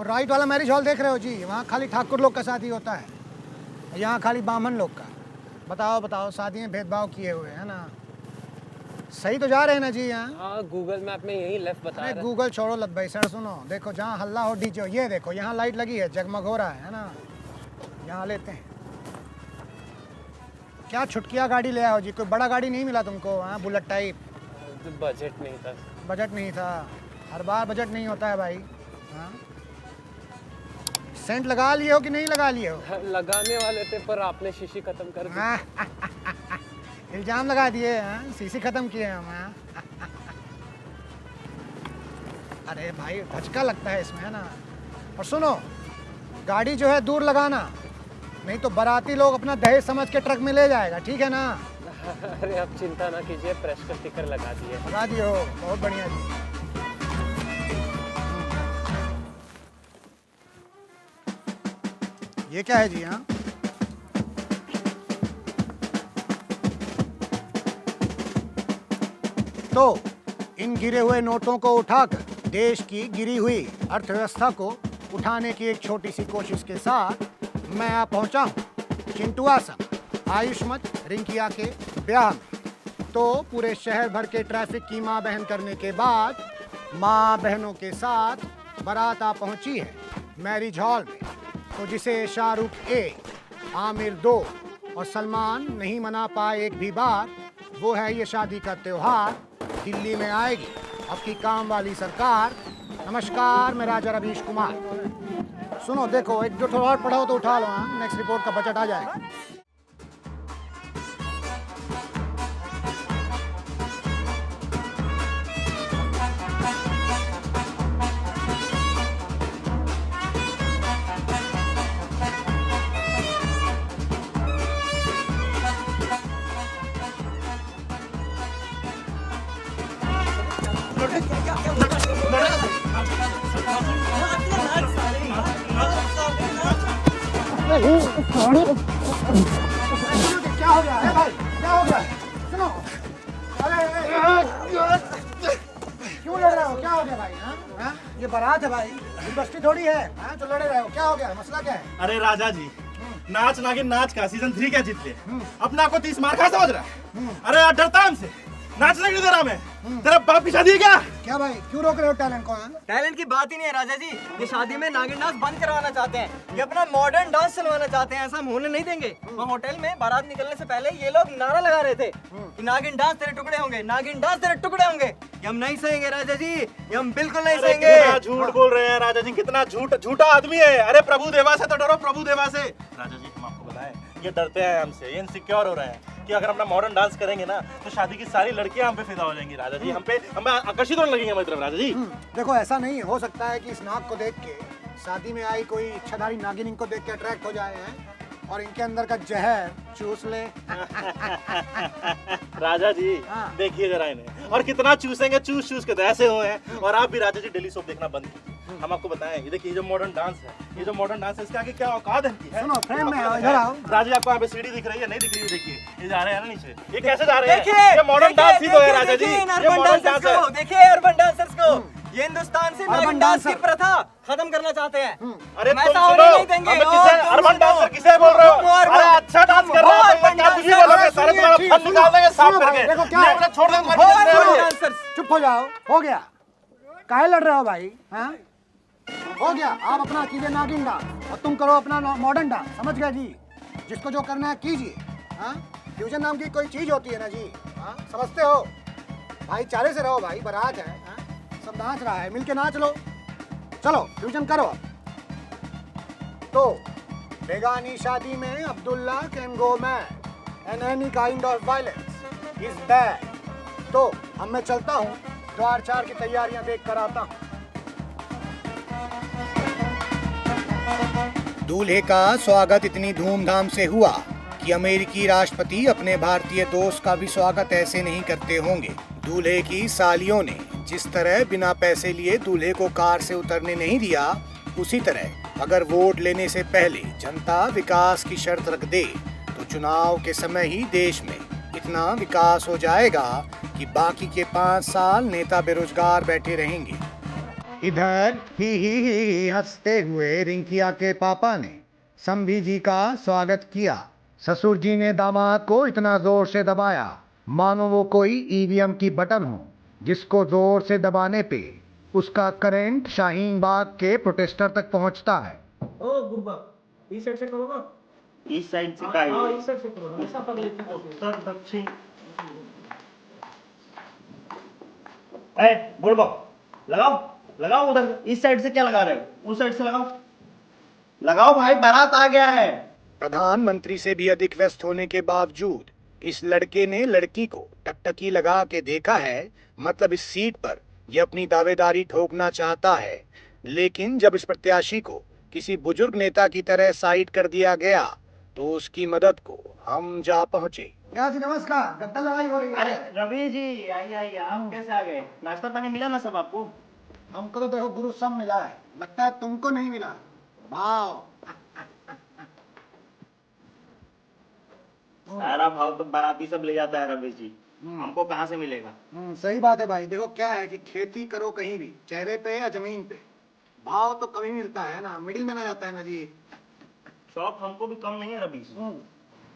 वो राइट वाला marriage hall देख रहे हो जी, वहाँ खाली ठाकुर लोग का शादी होता है, यहाँ खाली ब्राह्मण लोग का। बताओ बताओ, शादी में भेदभाव किए हुए है ना। सही तो जा रहे हैं ना जी यहाँ? हाँ, गूगल मैप में यही लेफ्ट बता रहा है। गूगल छोड़ो लत भाई सर, सुनो देखो जहाँ हल्ला हो डीजे हो, ये देखो यहाँ लाइट लगी है, जगमग हो रहा है ना, यहाँ लेते हैं। क्या छुटकिया गाड़ी ले आओ जी, कोई बड़ा गाड़ी नहीं मिला तुमको? हाँ, बुलेट टाइप। तो बजट नहीं था। बजट नहीं था, हर बार बजट नहीं होता है भाई। हाँ, सेंट लगा लिए हो कि नहीं लगा लिए हो? लगाने वाले थे पर आपने शीशी खत्म कर दी। इल्जाम लगा दिए, हाँ सीसी खत्म किए हम। हाँ अरे भाई धचका लगता है इसमें है ना। और सुनो, गाड़ी जो है दूर लगाना, नहीं तो बाराती लोग अपना दहेज समझ के ट्रक में ले जाएगा, ठीक है ना? अरे आप चिंता ना कीजिए, प्रेस का स्टिकर लगा दिए। लगा दिए हो, बहुत बढ़िया जी। ये क्या है जी? हाँ, तो इन गिरे हुए नोटों को उठाकर देश की गिरी हुई अर्थव्यवस्था को उठाने की एक छोटी सी कोशिश के साथ मैं आ पहुंचा हूं चिंटू आसम आयुष्मत रिंकिया के ब्याह में। तो पूरे शहर भर के ट्रैफिक की मां बहन करने के बाद मां बहनों के साथ बारात आ पहुंची है मैरिज हॉल में। तो जिसे शाहरुख 1, आमिर 2 और सलमान नहीं मना पाए एक भी बार, वो है ये शादी का त्योहार दिल्ली में आएगी आपकी काम वाली सरकार। नमस्कार, मैं राजा रवीश कुमार। सुनो देखो, एक जो थोड़ा और पढ़ाओ तो उठा लो, हाँ नेक्स्ट रिपोर्ट का बजट आ जाएगा। क्या हो गया है भाई? क्या हो गया? सुनो, अरे क्यों लड़ रहे हो? क्या हो गया भाई? हाँ, ये बारात है भाई, यूनिवर्सिटी थोड़ी है। हाँ, जो लड़े रहे हो, क्या हो गया? मसला क्या है? अरे राजा जी, नाच नागिन नाच का सीजन 3 क्या जीत लिया? अपने आप को 30 मार खा समझ रहा है? अरे यार डरता हमसे, नाचने की तेरा में तेरा बाप की शादी है क्या? क्या भाई, क्यों रोक रहे हो टैलेंट को? टैलेंट की बात ही नहीं है राजा जी, ये शादी में नागिन डांस बंद करवाना चाहते हैं, ये अपना मॉडर्न डांस चलवाना चाहते हैं। ऐसा हम होने नहीं देंगे। वहाँ होटल में बारात निकलने से पहले ये लोग नारा लगा रहे थे कि नागिन डांस तेरे टुकड़े होंगे, नागिन डांस तेरे टुकड़े होंगे। ये हम नहीं सहेंगे राजा जी, ये हम बिल्कुल नहीं सहेंगे। कितना झूठ बोल रहे हैं राजा जी, कितना झूठा आदमी है। अरे प्रभु देवा से तो डरो, प्रभु देवा से। राजा जी हम आपको बताएं, ये डरते हैं हमसे, ये इनसिक्योर हो रहे हैं कि अगर अपना मॉडर्न डांस करेंगे ना तो शादी की सारी लड़कियां हम पे फिदा हो जाएंगी। राजा जी हमें आकर्षित होने लगेंगे हमारी तरफ। राजा जी देखो, ऐसा नहीं हो सकता है कि इस नाक को देख के शादी में आई कोई इच्छाधारी नागिन इनको देख के अट्रैक्ट हो जाए हैं और इनके अंदर का जहर चूस ले। राजा जी देखिए जरा इन्हें, और कितना चूसेंगे, चूस के तो ऐसे हुए हैं। और आप भी राजा जी डेली सोप देखना बंद कीजिए। हम आपको बताएं, ये देखिए, ये जो मॉडर्न डांस है, ये जो मॉडर्न डांस है, इसके आगे क्या औकात है? सुनो, फ्रेम में आओ, इधर आओ। राजा जी आपको यहाँ पे सीढ़ी दिख रही है? नहीं दिख रही है? देखिए ये जा रहे हैं ना नीचे, ये कैसे जा रहे हैं? ये मॉडर्न डांस ही तो है राजा जी, ये मॉडर्न डांस है। देखिए अर्बन डांसर्स को, ये हिंदुस्तान से नागिन डांस की प्रथा खत्म करना चाहते हैं। अरे ऐसा होने नहीं देंगे। अर्बन डांसर किसे बोल रहे हो? अरे अच्छा डांस कर रहे हो, क्या तुझे बोलोगे? सारे तुम्हारा फन निकाल देंगे साफ करके। देखो क्या है? छोड़ देंगे। चुप हो जाओ, हो गया। काहे लड़ रहे हो भाई? हाँ, हो गया। आप अपना कीजिए नागिन डांस और तुम करो अपना मॉडर्न डांस। समझ गए जी? जिसको जो करना है कीजिए। हाँ, फ्यूजन नाम की कोई चीज होती है ना जी। हाँ, समझते हो? भाईचारे से रहो भाई, बारात है। हाँ? सब नाच रहा है, मिलके नाच लो। चलो फ्यूजन करो। तो बेगानी शादी में Abdullah can go mad and any kind of violence is bad. तो अब मैं चलता हूँ, द्वार 4 की तैयारियां देख कर आता हूँ। दूल्हे का स्वागत इतनी धूमधाम से हुआ कि अमेरिकी राष्ट्रपति अपने भारतीय दोस्त का भी स्वागत ऐसे नहीं करते होंगे। दूल्हे की सालियों ने जिस तरह बिना पैसे लिए दूल्हे को कार से उतरने नहीं दिया, उसी तरह अगर वोट लेने से पहले जनता विकास की शर्त रख दे तो चुनाव के समय ही देश में इतना विकास हो जाएगा कि बाकी के 5 साल नेता बेरोजगार बैठे रहेंगे। इधर ही हंसते हुए रिंकिया के पापा ने संभी जी का स्वागत किया। ससुर जी ने दामाद को इतना जोर से दबाया मानो वो कोई ईवीएम की बटन हो जिसको जोर से दबाने पे उसका करंट शाहीन बाग के प्रोटेस्टर तक पहुंचता है। ओ गुब्बा इस साइड से करो ना। इस साइड से का हाँ इस साइड से करो ना, ऐसा पकड़ लेते हैं। उत्तर दक्षिण ए बुड़बो लगाओ लगाओ उधर इस साइड से क्या लगा रहे हो उस साइड से लगाओ लगाओ भाई बारात आ गया है। प्रधानमंत्री से भी अधिक व्यस्त होने के बावजूद इस लड़के ने लड़की को टकटकी लगा के देखा है। मतलब इस सीट पर यह अपनी दावेदारी ठोकना चाहता है, लेकिन जब इस प्रत्याशी को किसी बुजुर्ग नेता की तरह साइड कर दिया गया तो उसकी मदद को हम जा पहुंचे। नमस्कार, गद्दा लड़ाई हो रही है। अरे रवि जी आइए आइए आप कैसे आ गए नाश्ता पानी मिला ना सब आपको। हमको तो देखो गुरु सब मिला है, लगता है तुमको नहीं मिला। भाव सारा भाव तो बाराती सब ले जाता है रवि जी, हमको कहाँ से मिलेगा। सही बात है भाई। देखो क्या है कि खेती करो कहीं भी, चेहरे पे या जमीन पे, भाव तो कभी मिलता है ना, मिडिल में ना जाता है ना जी। शौक हमको भी कम नहीं है रवि जी,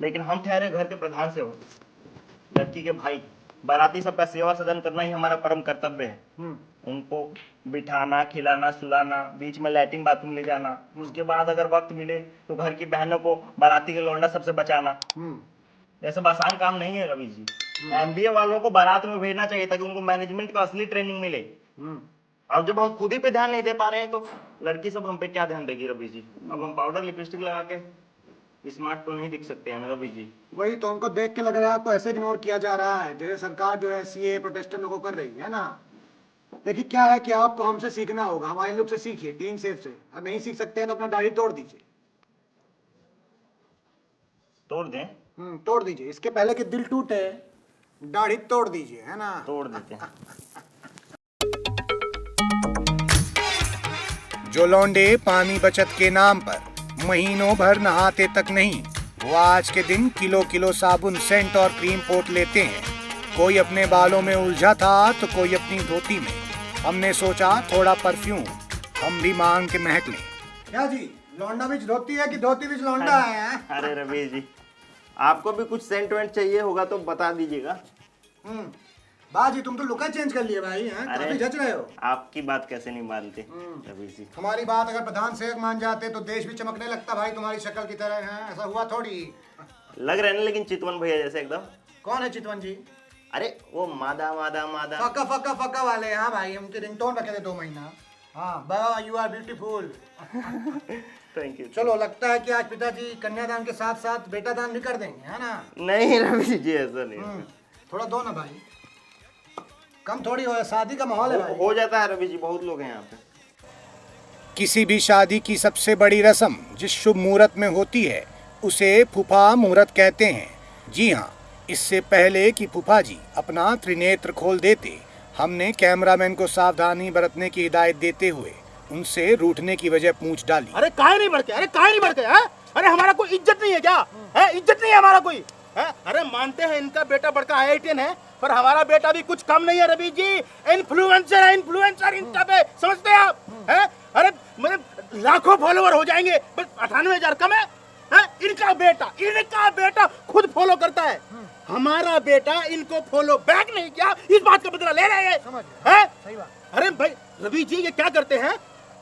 लेकिन हम ठहरे घर के प्रधान से हो लड़की के भाई, बाराती सबका सेवा सदन करना ही हमारा परम कर्तव्य है। उनको बिठाना खिलाना सुलाना, बीच में लैट्रिन बाथरूम ले जाना, उसके बाद अगर वक्त मिले तो घर की बहनों को बाराती के लौंडा सबसे बचाना, ये सब आसान काम नहीं है रवि जी। एमबीए वालों को बारात में भेजना चाहिए ताकि उनको मैनेजमेंट का असली ट्रेनिंग मिले। अब जब हम खुद ही पे ध्यान नहीं दे पा रहे हैं तो लड़की सब हम पे क्या ध्यान देगी रवि जी। अब हम पाउडर लिपस्टिक लगा के स्मार्ट तो नहीं दिख सकते हैं रवि जी। वही तो हमको देख के लग रहा है आपको ऐसे इग्नोर किया जा रहा है जैसे सरकार जो है सीए प्रोटेस्टर लोगों कर रही है ना। देखिए क्या है कि आपको हमसे सीखना होगा, हमारे लोग से सीखिए, क्लीन सेफ से। अब नहीं सीख सकते हैं तो अपना दाढ़ी तोड़ दीजिए। तोड़ दें? तोड़ दीजिए, इसके पहले कि दिल टूटे दाढ़ी तोड़ दीजिए, है ना। तोड़ देते हैं। जो लौंडे पानी बचत के नाम पर महीनों भर नहाते तक नहीं, वो आज के दिन किलो किलो साबुन, सेंट और क्रीम पोत लेते हैं। कोई अपने बालों में उलझा था तो कोई अपनी धोती में। हमने सोचा थोड़ा परफ्यूम हम भी मांग के महक लें। क्या जी, लौंडा बीच धोती है कि धोती बीच लौंडा है? अरे रवि जी आपको भी कुछ सेंट वेंट चाहिए होगा तो बता दीजिएगा। बाजी तुम तो लुका चेंज कर लिए भाई, हैं? काफी जच रहे हो। आपकी बात कैसे नहीं मानते रवि जी। हमारी बात अगर प्रधान सेवक मान जाते तो देश भी चमकने लगता भाई तुम्हारी शक्ल की तरह, है ऐसा हुआ थोड़ी। लग रहे हैं लेकिन चितवन भैया जैसे एकदम। कौन है चितवन जी? अरे वो मादा मादा मादा फक्का फक्का फक्का वाले। हाँ भाई हमके रिंगटोन रखे थे 2 महीना। हाँ बाबा you are beautiful. Thank you. चलो लगता है कि आज पिताजी कन्यादान के साथ साथ बेटा दान भी कर देंगे, है ना। नहीं रवि जी ऐसा नहीं। थोड़ा दो ना भाई, कम थोड़ी हो, शादी का माहौल है भाई। हो जाता है रवि जी, बहुत लोग हैं यहाँ पे। किसी भी शादी की सबसे बड़ी रस्म जिस शुभ मुहूर्त में होती है उसे फूफा मुहूर्त कहते हैं। जी हाँ, इससे पहले कि फूफा जी अपना त्रिनेत्र खोल देते, हमने कैमरामैन को सावधानी बरतने की हिदायत देते हुए उनसे रूठने की वजह पूछ डाली। अरे काहे नहीं बढ़ते, अरे काहे नहीं बढ़ते हैं? अरे हमारा कोई इज्जत नहीं है क्या? है इज्जत नहीं है हमारा कोई है? अरे मानते हैं इनका बेटा बड़का IITian है, पर हमारा बेटा भी कुछ कम नहीं है रवि जी। इन्फ्लुएंसर है, इन्फ्लुएंसर इंस्टा पे, समझते हैं आप? हैं? अरे मेरे लाखों फॉलोवर हो जाएंगे, बस 98,000 कम है? हैं? इनका बेटा खुद फॉलो करता है, हमारा बेटा इनको फॉलो बैक नहीं किया, इस बात का बदला ले रहे हैं। सही बात। अरे भाई रवि जी ये क्या करते हैं?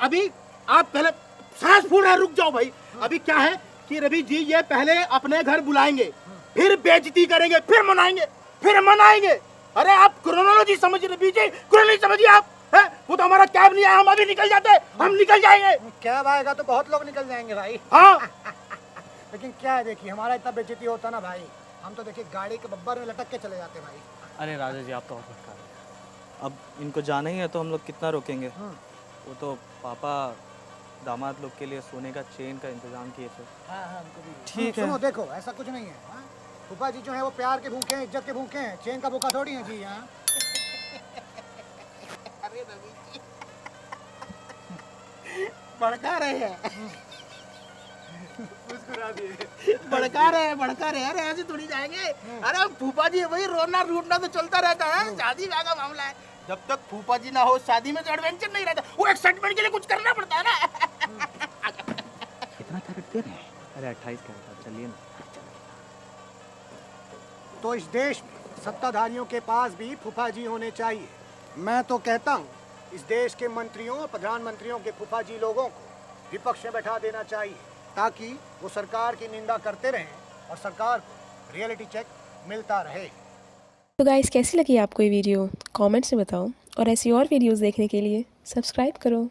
अभी आप पहले सांस फूल रहे, रुक जाओ भाई। अभी क्या है कि रवि जी ये पहले अपने घर बुलाएंगे, फिर बेइज्जती करेंगे, फिर मनाएंगे। अरे आप क्रोनोलॉजी समझिए रवि जी, क्रोनोलॉजी समझिए आप। है? वो तो हमारा कैब नहीं आया, हम अभी निकल जाते, हम निकल जाएंगे। कैब आएगा तो बहुत लोग निकल जाएंगे भाई। हाँ लेकिन क्या है, देखिए हमारा इतना बेइज्जती होता ना भाई, हम तो देखिए गाड़ी के बब्बर में लटक के चले जाते भाई। अरे राजा जी आप तो और भटका रहे हैं। अब इनको जाना ही है तो हम लोग कितना रोकेंगे। वो तो पापा दामाद लोग के लिए सोने का चेन का इंतजाम किए थे। ठीक है। सुनो देखो ऐसा कुछ नहीं है। हाँ? फूफा जी जो है वो प्यार के भूखे हैं, इज्जत के भूखे हैं, चेन का भूखा थोड़ी है जी। हाँ अरे रवि जी भड़का रहे हैं, भड़का रहे। अरे ऐसे थोड़ी जाएंगे। अरे फूफा जी वही रोना रूटना तो चलता रहता है, शादी ब्याह का मामला है। जब तक फूफा जी ना हो शादी में तो एडवेंचर नहीं रहता, वो एक्साइटमेंट के लिए कुछ करना पड़ता है ना। कितना कैरेट दे रहे हैं? अरे 28 कैरेट, चलिए ना। तो इस देश में सत्ताधारियों के पास भी फूफा जी होने चाहिए। मैं तो कहता हूँ इस देश के मंत्रियों और प्रधानमंत्रियों के फूफा जी लोगों को विपक्ष में बैठा देना चाहिए, ताकि वो सरकार की निंदा करते रहें और सरकार को रियलिटी चेक मिलता रहे। तो गाइस, कैसी लगी आपको ये वीडियो? कमेंट्स में बताओ और ऐसी और वीडियोस देखने के लिए सब्सक्राइब करो।